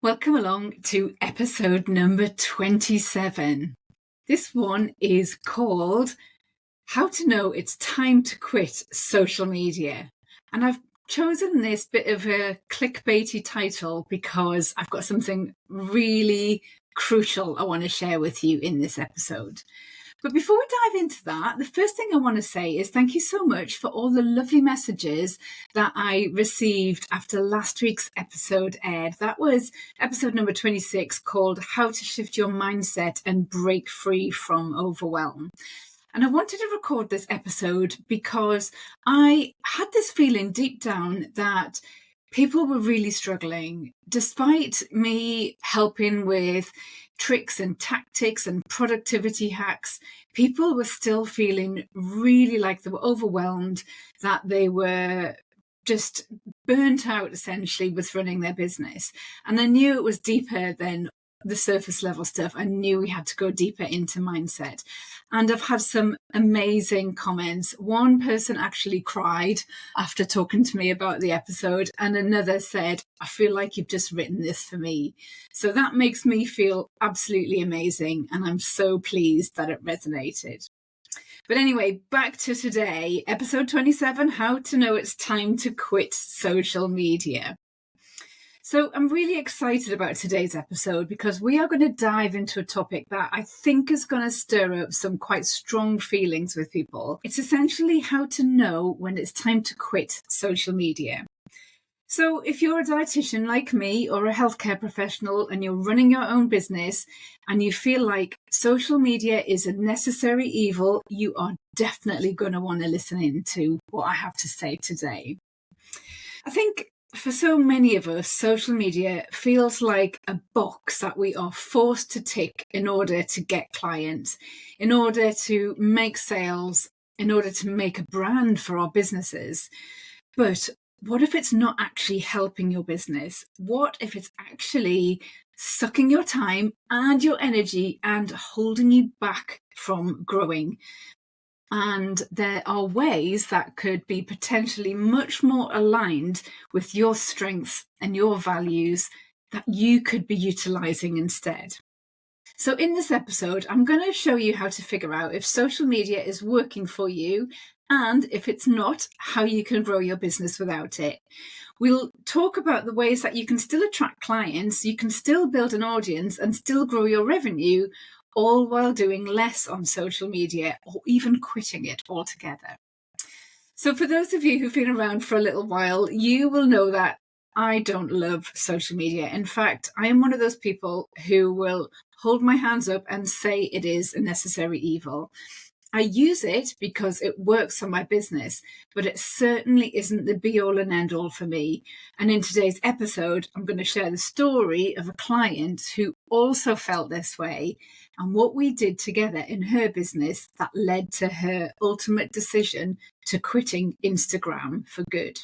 Welcome along to episode number 27. This one is called How to Know It's Time to Quit Social Media. And I've chosen this bit of a clickbaity title because I've got something really crucial I want to share with you in this episode. But before we dive into that, the first thing I want to say is thank you so much for all the lovely messages that I received after last week's episode aired. That was episode number 26 called How to Shift Your Mindset and Break Free from Overwhelm. And I wanted to record this episode because I had this feeling deep down that people were really struggling, despite me helping with tricks and tactics and productivity hacks. People were still feeling really like they were overwhelmed, that they were just burnt out essentially with running their business. And I knew it was deeper than the surface level stuff. I knew we had to go deeper into mindset. And I've had some amazing comments. One person actually cried after talking to me about the episode, and another said, I feel like you've just written this for me. So that makes me feel absolutely amazing, and I'm so pleased that it resonated. But anyway, back to today, episode 27, How to Know It's Time to Quit Social Media. So I'm really excited about today's episode because we are going to dive into a topic that I think is going to stir up some quite strong feelings with people. It's essentially how to know when it's time to quit social media. So if you're a dietitian like me or a healthcare professional and you're running your own business and you feel like social media is a necessary evil, you are definitely going to want to listen in to what I have to say today. I think for so many of us, social media feels like a box that we are forced to tick in order to get clients, in order to make sales, in order to make a brand for our businesses. But what if it's not actually helping your business? What if it's actually sucking your time and your energy and holding you back from growing? And there are ways that could be potentially much more aligned with your strengths and your values that you could be utilizing instead. So in this episode, I'm going to show you how to figure out if social media is working for you, and if it's not, how you can grow your business without it. We'll talk about the ways that you can still attract clients, you can still build an audience and still grow your revenue, all while doing less on social media or even quitting it altogether. So for those of you who've been around for a little while, you will know that I don't love social media. In fact, I am one of those people who will hold my hands up and say it is a necessary evil. I use it because it works for my business, but it certainly isn't the be-all and end-all for me. And in today's episode, I'm going to share the story of a client who also felt this way and what we did together in her business that led to her ultimate decision to quitting Instagram for good.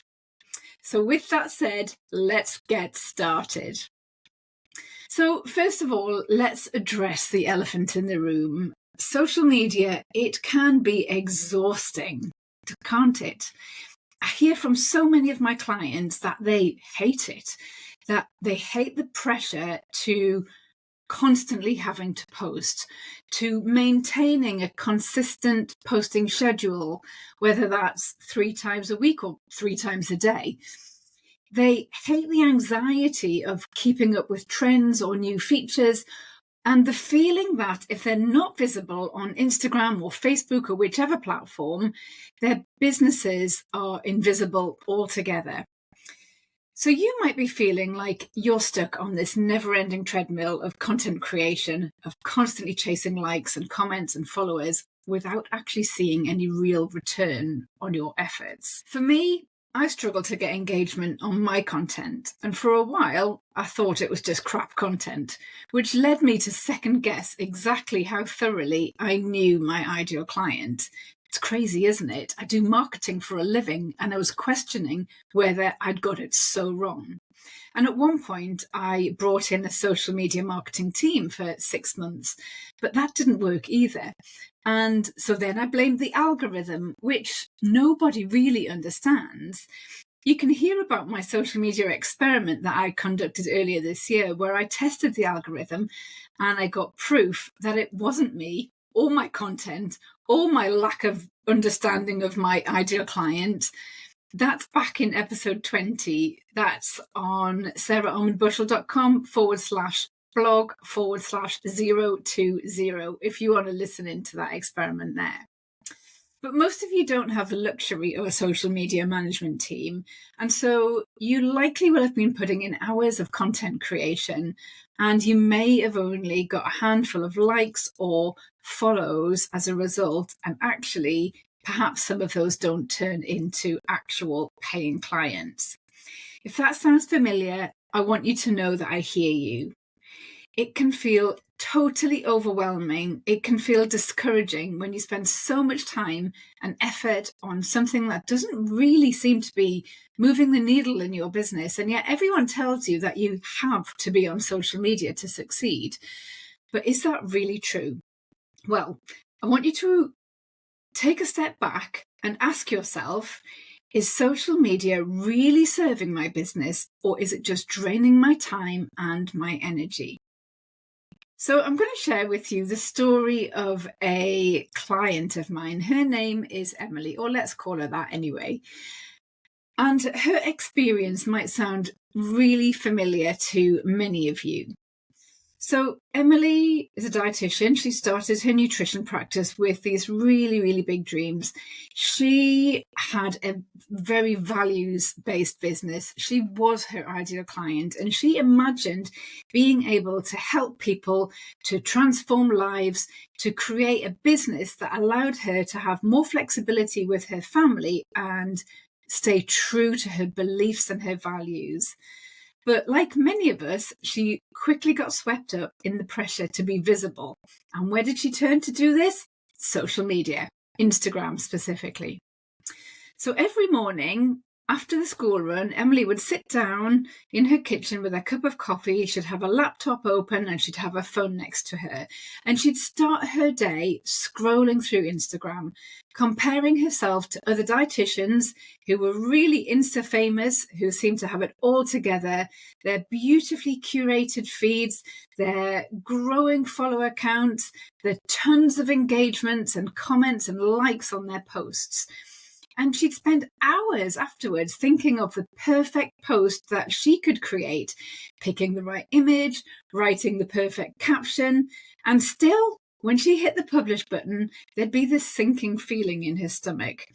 So with that said, let's get started. So first of all, let's address the elephant in the room. Social media, it can be exhausting, can't it? I hear from so many of my clients that they hate it, that they hate the pressure to constantly having to post, to maintaining a consistent posting schedule, whether that's 3 times a week or 3 times a day. They hate the anxiety of keeping up with trends or new features, and the feeling that if they're not visible on Instagram or Facebook or whichever platform, their businesses are invisible altogether. So you might be feeling like you're stuck on this never-ending treadmill of content creation, of constantly chasing likes and comments and followers without actually seeing any real return on your efforts. For me, I struggle to get engagement on my content, and for a while I thought it was just crap content, which led me to second guess exactly how thoroughly I knew my ideal client. It's crazy, isn't it? I do marketing for a living, and I was questioning whether I'd got it so wrong. And at one point, I brought in a social media marketing team for 6 months, but that didn't work either. And so then I blamed the algorithm, which nobody really understands. You can hear about my social media experiment that I conducted earlier this year, where I tested the algorithm and I got proof that it wasn't me or my content or my lack of understanding of my ideal client. That's back in episode 20. That's on sarahallmanbushell.com/blog/020 if you want to listen into that experiment there. But most of you don't have the luxury of a social media management team. And so you likely will have been putting in hours of content creation, and you may have only got a handful of likes or follows as a result. And actually, perhaps some of those don't turn into actual paying clients. If that sounds familiar, I want you to know that I hear you. It can feel totally overwhelming. It can feel discouraging when you spend so much time and effort on something that doesn't really seem to be moving the needle in your business. And yet everyone tells you that you have to be on social media to succeed. But is that really true? Well, I want you to take a step back and ask yourself, is social media really serving my business, or is it just draining my time and my energy? So I'm going to share with you the story of a client of mine. Her name is Emily, or let's call her that anyway. And her experience might sound really familiar to many of you. So Emily is a dietitian. She started her nutrition practice with these really, really big dreams. She had a very values-based business. She was her ideal client, and she imagined being able to help people to transform lives, to create a business that allowed her to have more flexibility with her family and stay true to her beliefs and her values. But like many of us, she quickly got swept up in the pressure to be visible. And where did she turn to do this? Social media, Instagram specifically. So every morning after the school run, Emily would sit down in her kitchen with a cup of coffee. She'd have a laptop open and she'd have a phone next to her. And she'd start her day scrolling through Instagram, comparing herself to other dietitians who were really Insta famous, who seemed to have it all together, their beautifully curated feeds, their growing follower counts, their tons of engagements and comments and likes on their posts. And she'd spend hours afterwards thinking of the perfect post that she could create, picking the right image, writing the perfect caption. And still, when she hit the publish button, there'd be this sinking feeling in her stomach.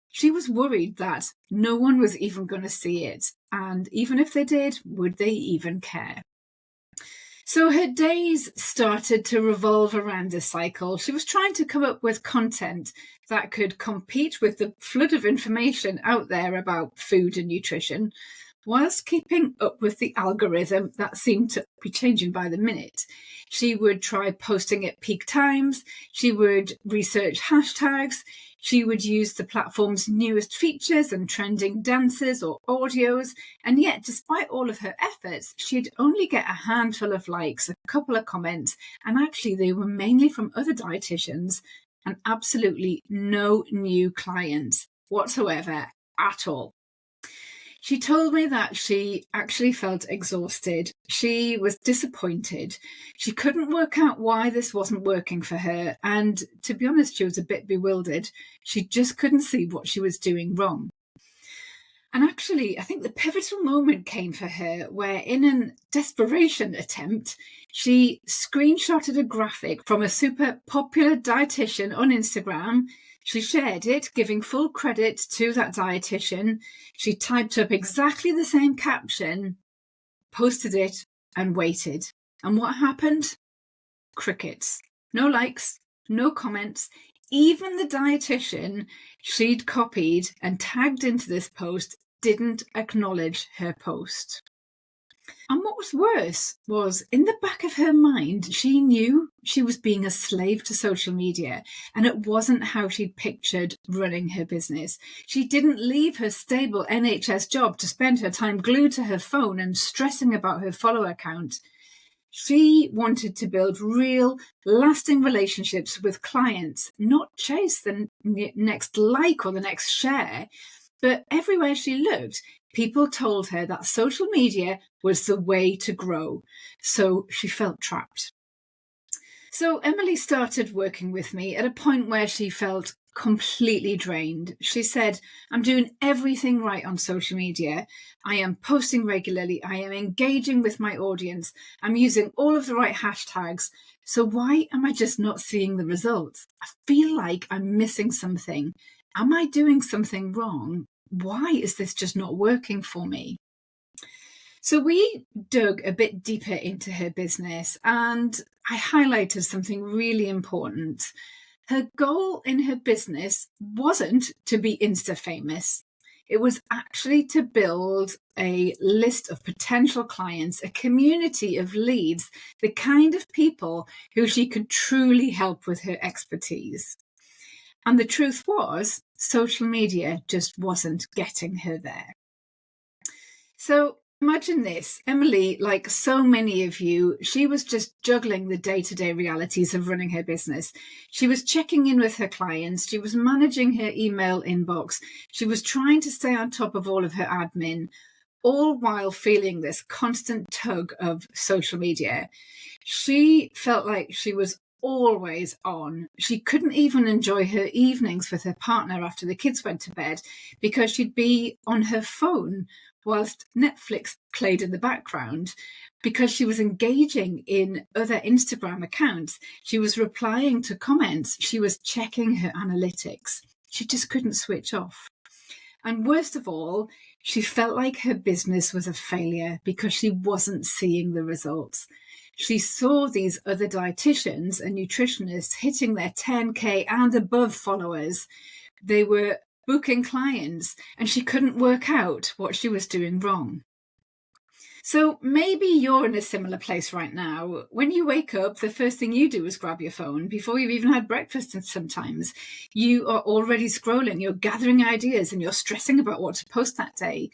She was worried that no one was even going to see it. And even if they did, would they even care? So her days started to revolve around this cycle. She was trying to come up with content that could compete with the flood of information out there about food and nutrition, whilst keeping up with the algorithm that seemed to be changing by the minute. She would try posting at peak times. She would research hashtags. She would use the platform's newest features and trending dances or audios. And yet, despite all of her efforts, she'd only get a handful of likes, a couple of comments, and actually they were mainly from other dietitians and absolutely no new clients whatsoever at all. She told me that she actually felt exhausted. She was disappointed. She couldn't work out why this wasn't working for her. And to be honest, she was a bit bewildered. She just couldn't see what she was doing wrong. And actually, I think the pivotal moment came for her where, in a desperation attempt, she screenshotted a graphic from a super popular dietitian on Instagram. She shared it, giving full credit to that dietitian. She typed up exactly the same caption, posted it, and waited. And what happened? Crickets. No likes, no comments. Even the dietitian she'd copied and tagged into this post didn't acknowledge her post. And what was worse was, in the back of her mind, she knew she was being a slave to social media, and it wasn't how she'd pictured running her business. She didn't leave her stable NHS job to spend her time glued to her phone and stressing about her follower count. She wanted to build real, lasting relationships with clients, not chase the next like or the next share. But everywhere she looked, People told her that social media was the way to grow, so she felt trapped. So Emily started working with me at a point where she felt completely drained. She said, I'm doing everything right on social media. I am posting regularly. I am engaging with my audience. I'm using all of the right hashtags. So why am I just not seeing the results? I feel like I'm missing something. Am I doing something wrong? Why is this just not working for me? So we dug a bit deeper into her business, and I highlighted something really important. Her goal in her business wasn't to be Insta famous. It was actually to build a list of potential clients, a community of leads, the kind of people who she could truly help with her expertise. And the truth was, social media just wasn't getting her there. So imagine this. Emily, like so many of you, she was just juggling the day-to-day realities of running her business. She was checking in with her clients. She was managing her email inbox. She was trying to stay on top of all of her admin, all while feeling this constant tug of social media. She felt like she was always on. She couldn't even enjoy her evenings with her partner after the kids went to bed because she'd be on her phone whilst Netflix played in the background, because she was engaging in other Instagram accounts. She was replying to comments. She was checking her analytics. She just couldn't switch off. And worst of all, she felt like her business was a failure because she wasn't seeing the results. She saw these other dietitians and nutritionists hitting their 10K and above followers. They were booking clients, and she couldn't work out what she was doing wrong. So maybe you're in a similar place right now. When you wake up, the first thing you do is grab your phone before you've even had breakfast, and sometimes you are already scrolling, you're gathering ideas, and you're stressing about what to post that day.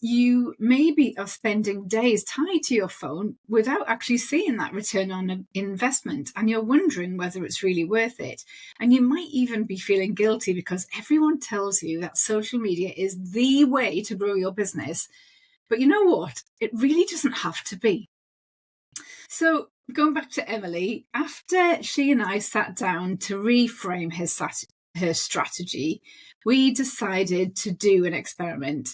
You maybe are spending days tied to your phone without actually seeing that return on investment, and you're wondering whether it's really worth it. And you might even be feeling guilty because everyone tells you that social media is the way to grow your business. But you know what? It really doesn't have to be. So going back to Emily, after she and I sat down to reframe her strategy, we decided to do an experiment.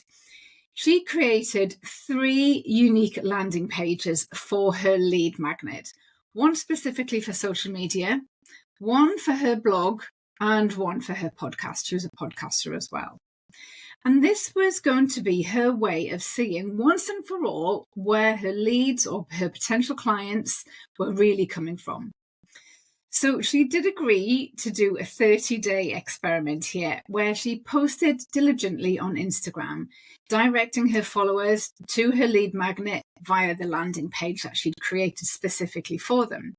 She created 3 unique landing pages for her lead magnet, one specifically for social media, one for her blog, and one for her podcast. She was a podcaster as well. And this was going to be her way of seeing once and for all where her leads or her potential clients were really coming from. So she did agree to do a 30-day experiment here where she posted diligently on Instagram, directing her followers to her lead magnet via the landing page that she'd created specifically for them.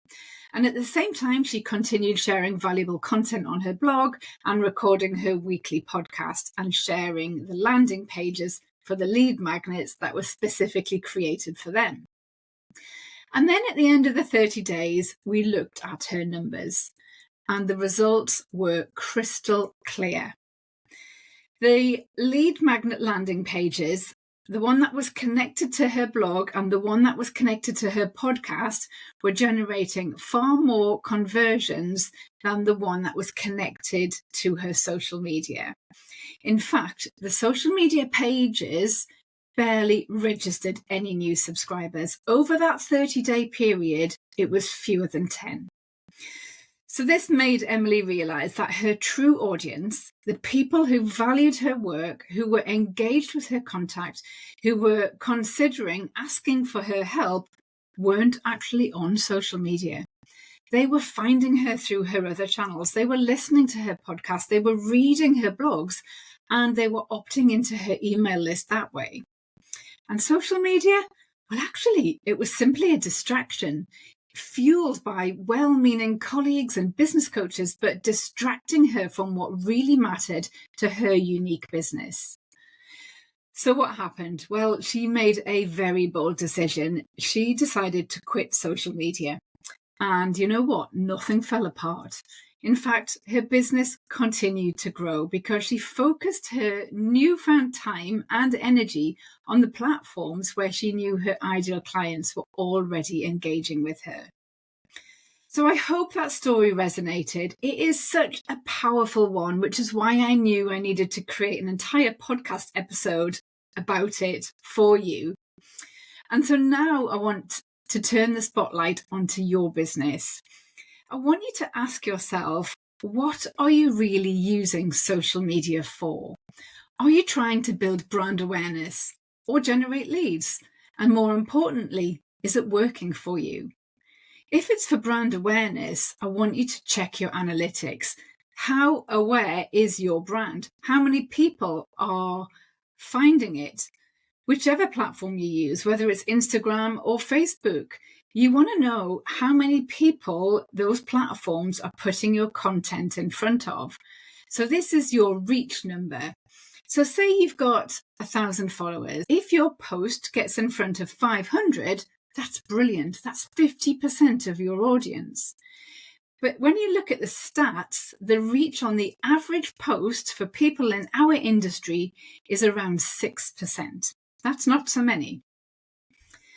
And at the same time, she continued sharing valuable content on her blog and recording her weekly podcast and sharing the landing pages for the lead magnets that were specifically created for them. And then at the end of the 30 days, we looked at her numbers, and the results were crystal clear. The lead magnet landing pages, the one that was connected to her blog and the one that was connected to her podcast, were generating far more conversions than the one that was connected to her social media. In fact, the social media pages barely registered any new subscribers. Over that 30-day period, it was fewer than 10. So this made Emily realize that her true audience, the people who valued her work, who were engaged with her contact, who were considering asking for her help, weren't actually on social media. They were finding her through her other channels. They were listening to her podcast. They were reading her blogs, and they were opting into her email list that way. And social media? Well, actually, it was simply a distraction, fueled by well-meaning colleagues and business coaches, but distracting her from what really mattered to her unique business. So what happened? Well, she made a very bold decision. She decided to quit social media. And you know what? Nothing fell apart. In fact, her business continued to grow because she focused her newfound time and energy on the platforms where she knew her ideal clients were already engaging with her. So I hope that story resonated. It is such a powerful one, which is why I knew I needed to create an entire podcast episode about it for you. And so now I want to turn the spotlight onto your business. I want you to ask yourself, what are you really using social media for? Are you trying to build brand awareness or generate leads? And more importantly, is it working for you? If it's for brand awareness, I want you to check your analytics. How aware is your brand? How many people are finding it? Whichever platform you use, whether it's Instagram or Facebook, you want to know how many people those platforms are putting your content in front of. So this is your reach number. So say you've got 1,000 followers. If your post gets in front of 500, that's brilliant. That's 50% of your audience. But when you look at the stats, the reach on the average post for people in our industry is around 6%. That's not so many.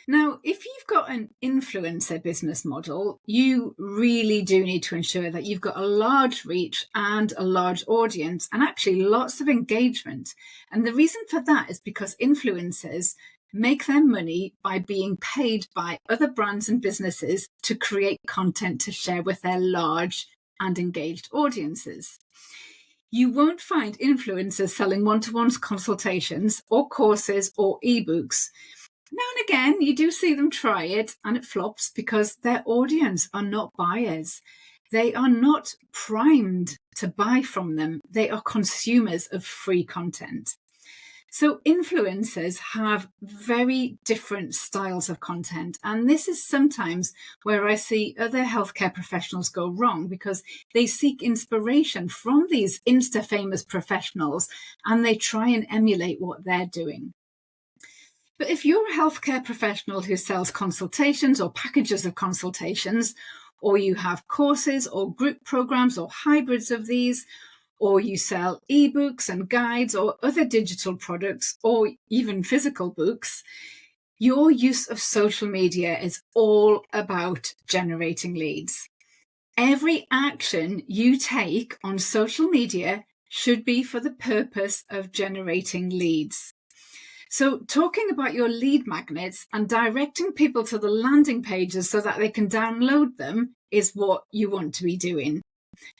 Now, if you've got an influencer business model, you really do need to ensure that you've got a large reach and a large audience and actually lots of engagement. And the reason for that is because influencers make their money by being paid by other brands and businesses to create content to share with their large and engaged audiences. You won't find influencers selling one-to-one consultations or courses or ebooks. Now and again, you do see them try it and it flops because their audience are not buyers. They are not primed to buy from them. They are consumers of free content. So influencers have very different styles of content. And this is sometimes where I see other healthcare professionals go wrong because they seek inspiration from these Insta-famous professionals and they try and emulate what they're doing. But if you're a healthcare professional who sells consultations or packages of consultations, or you have courses or group programs or hybrids of these, or you sell ebooks and guides or other digital products, or even physical books, your use of social media is all about generating leads. Every action you take on social media should be for the purpose of generating leads. So talking about your lead magnets and directing people to the landing pages so that they can download them is what you want to be doing.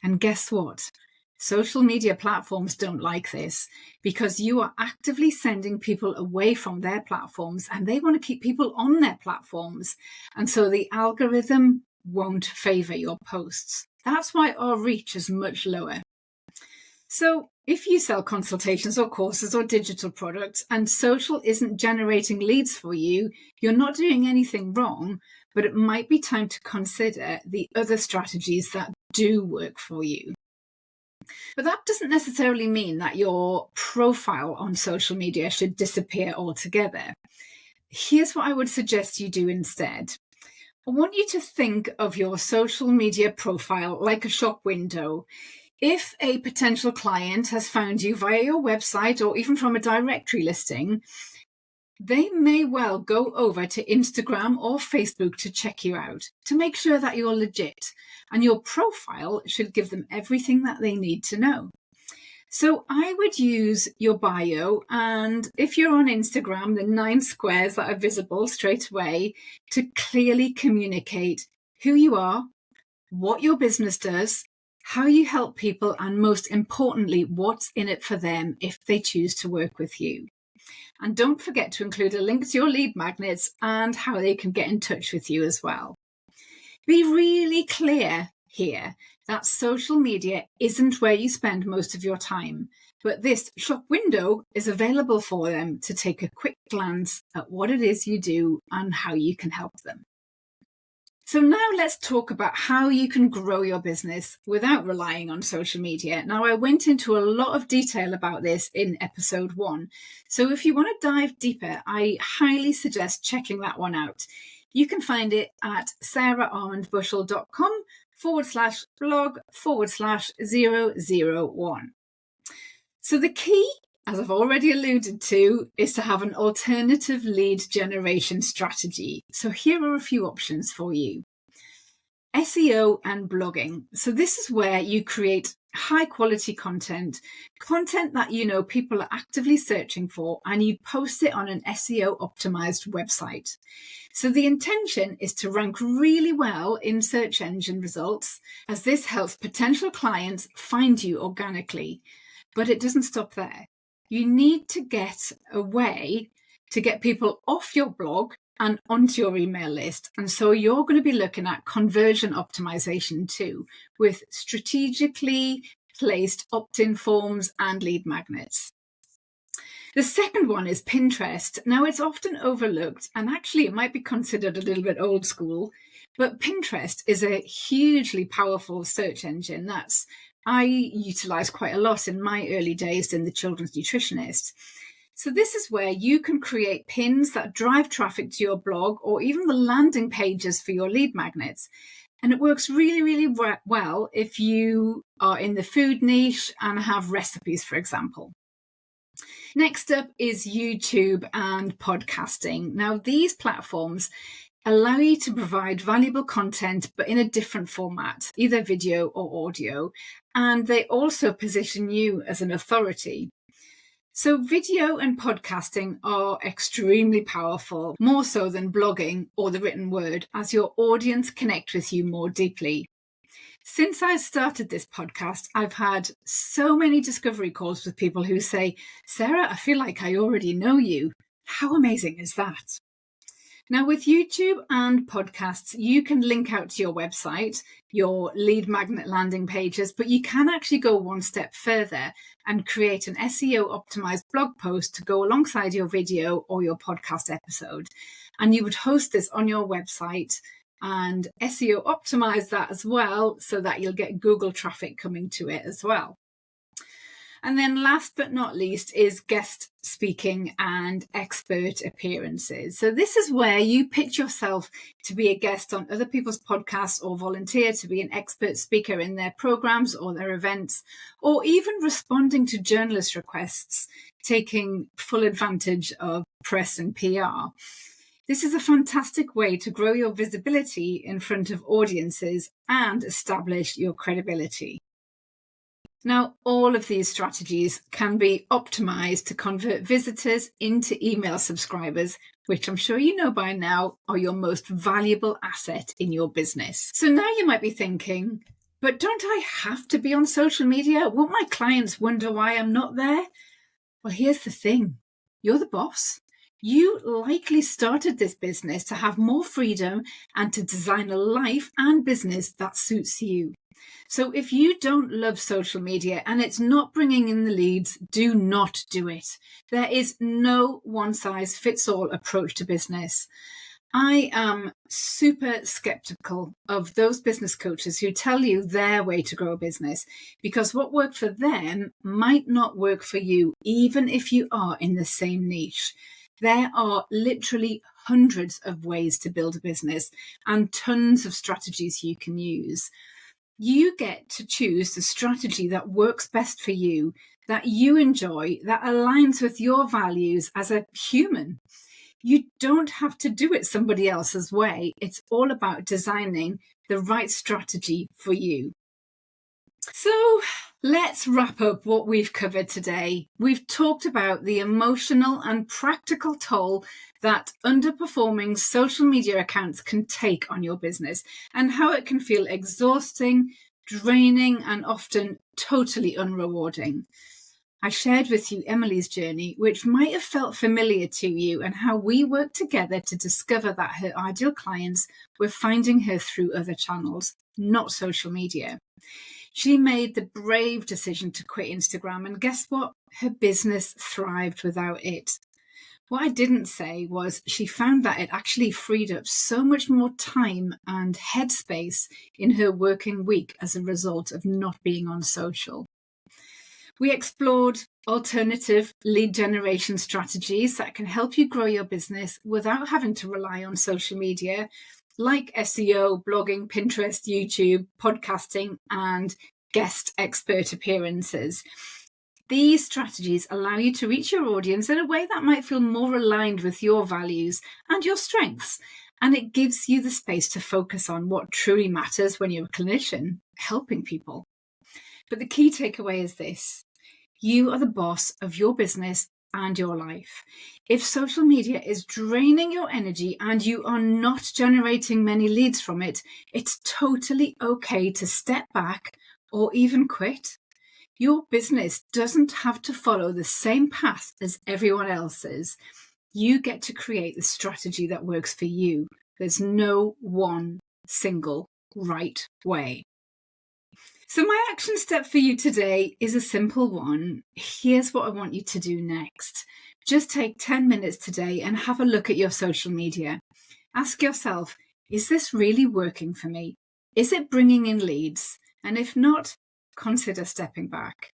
And guess what? Social media platforms don't like this because you are actively sending people away from their platforms and they want to keep people on their platforms. And so the algorithm won't favor your posts. That's why our reach is much lower. So if you sell consultations or courses or digital products and social isn't generating leads for you, you're not doing anything wrong, but it might be time to consider the other strategies that do work for you. But that doesn't necessarily mean that your profile on social media should disappear altogether. Here's what I would suggest you do instead. I want you to think of your social media profile like a shop window. If a potential client has found you via your website or even from a directory listing, they may well go over to Instagram or Facebook to check you out, to make sure that you're legit. And your profile should give them everything that they need to know. So I would use your bio, and if you're on Instagram, the 9 squares that are visible straight away to clearly communicate who you are, what your business does, how you help people, and most importantly, what's in it for them if they choose to work with you. And don't forget to include a link to your lead magnets and how they can get in touch with you as well. Be really clear here that social media isn't where you spend most of your time, but this shop window is available for them to take a quick glance at what it is you do and how you can help them. So now let's talk about how you can grow your business without relying on social media. Now, I went into a lot of detail about this in episode 1. So if you want to dive deeper, I highly suggest checking that one out. You can find it at saraharmondbushell.com blog/001. So the key, as I've already alluded to, is to have an alternative lead generation strategy. So here are a few options for you. SEO and blogging. So this is where you create high quality content that you know people are actively searching for, and you post it on an SEO optimized website. So the intention is to rank really well in search engine results, as this helps potential clients find you organically. But it doesn't stop there. You need to get a way to get people off your blog and onto your email list. And so you're going to be looking at conversion optimization too, with strategically placed opt-in forms and lead magnets. The second one is Pinterest. Now, it's often overlooked, and actually it might be considered a little bit old school, but Pinterest is a hugely powerful search engine that's I utilized quite a lot in my early days in the Children's Nutritionist. So this is where you can create pins that drive traffic to your blog, or even the landing pages for your lead magnets. And it works really, really well if you are in the food niche and have recipes, for example. Next up is YouTube and podcasting. Now, these platforms allow you to provide valuable content, but in a different format, either video or audio. And they also position you as an authority. So video and podcasting are extremely powerful, more so than blogging or the written word, as your audience connect with you more deeply. Since I started this podcast, I've had so many discovery calls with people who say, Sarah, I feel like I already know you. How amazing is that? Now, with YouTube and podcasts, you can link out to your website, your lead magnet landing pages, but you can actually go one step further and create an SEO optimized blog post to go alongside your video or your podcast episode. And you would host this on your website and SEO optimize that as well, so that you'll get Google traffic coming to it as well. And then last but not least is guest speaking and expert appearances. So this is where you pitch yourself to be a guest on other people's podcasts, or volunteer to be an expert speaker in their programs or their events, or even responding to journalist requests, taking full advantage of press and PR. This is a fantastic way to grow your visibility in front of audiences and establish your credibility. Now, all of these strategies can be optimized to convert visitors into email subscribers, which I'm sure you know by now are your most valuable asset in your business. So now you might be thinking, but don't I have to be on social media? Won't my clients wonder why I'm not there? Well, here's the thing. You're the boss. You likely started this business to have more freedom and to design a life and business that suits you. So if you don't love social media and it's not bringing in the leads, do not do it. There is no one-size-fits-all approach to business. I am super skeptical of those business coaches who tell you their way to grow a business, because what worked for them might not work for you, even if you are in the same niche. There are literally hundreds of ways to build a business and tons of strategies you can use. You get to choose the strategy that works best for you, that you enjoy, that aligns with your values as a human. You don't have to do it somebody else's way. It's all about designing the right strategy for you. So let's wrap up what we've covered today. We've talked about the emotional and practical toll that underperforming social media accounts can take on your business, and how it can feel exhausting, draining, and often totally unrewarding. I shared with you Emily's journey, which might have felt familiar to you, and how we worked together to discover that her ideal clients were finding her through other channels, not social media. She made the brave decision to quit Instagram, and guess what? Her business thrived without it. What I didn't say was she found that it actually freed up so much more time and headspace in her working week as a result of not being on social. We explored alternative lead generation strategies that can help you grow your business without having to rely on social media. like SEO, blogging, Pinterest, YouTube, podcasting, and guest expert appearances. These strategies allow you to reach your audience in a way that might feel more aligned with your values and your strengths. And it gives you the space to focus on what truly matters when you're a clinician, helping people. But the key takeaway is this: you are the boss of your business and your life. If social media is draining your energy and you are not generating many leads from it, it's totally okay to step back or even quit. Your business doesn't have to follow the same path as everyone else's. You get to create the strategy that works for you. There's no one single right way. So my action step for you today is a simple one. Here's what I want you to do next. Just take 10 minutes today and have a look at your social media. Ask yourself, is this really working for me? Is it bringing in leads? And if not, consider stepping back.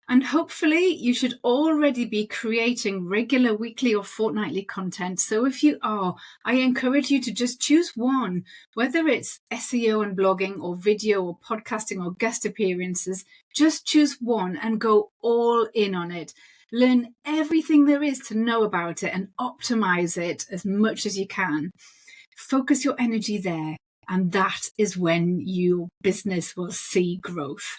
And hopefully you should already be creating regular weekly or fortnightly content. So if you are, I encourage you to just choose one, whether it's SEO and blogging or video or podcasting or guest appearances. Just choose one and go all in on it. Learn everything there is to know about it and optimize it as much as you can. Focus your energy there, and that is when your business will see growth.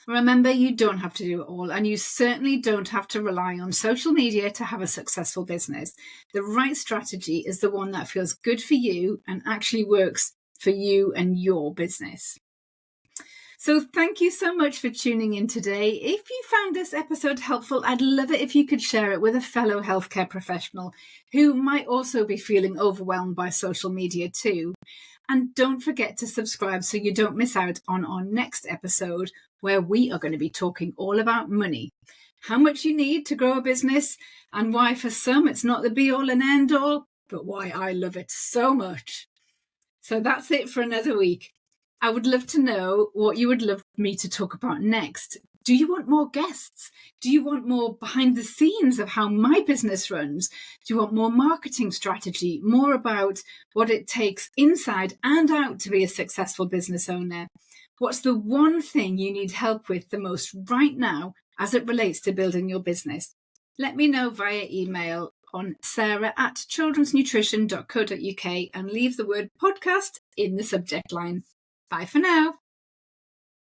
Remember, you don't have to do it all, and you certainly don't have to rely on social media to have a successful business. The right strategy is the one that feels good for you and actually works for you and your business. So thank you so much for tuning in today. If you found this episode helpful, I'd love it if you could share it with a fellow healthcare professional who might also be feeling overwhelmed by social media too. And don't forget to subscribe so you don't miss out on our next episode, where we are going to be talking all about money, how much you need to grow a business, and why for some it's not the be all and end all, but why I love it so much. So that's it for another week. I would love to know what you would love me to talk about next. Do you want more guests? Do you want more behind the scenes of how my business runs? Do you want more marketing strategy, more about what it takes inside and out to be a successful business owner? What's the one thing you need help with the most right now as it relates to building your business? Let me know via email on sarah@childrensnutrition.co.uk and leave the word podcast in the subject line. Bye for now.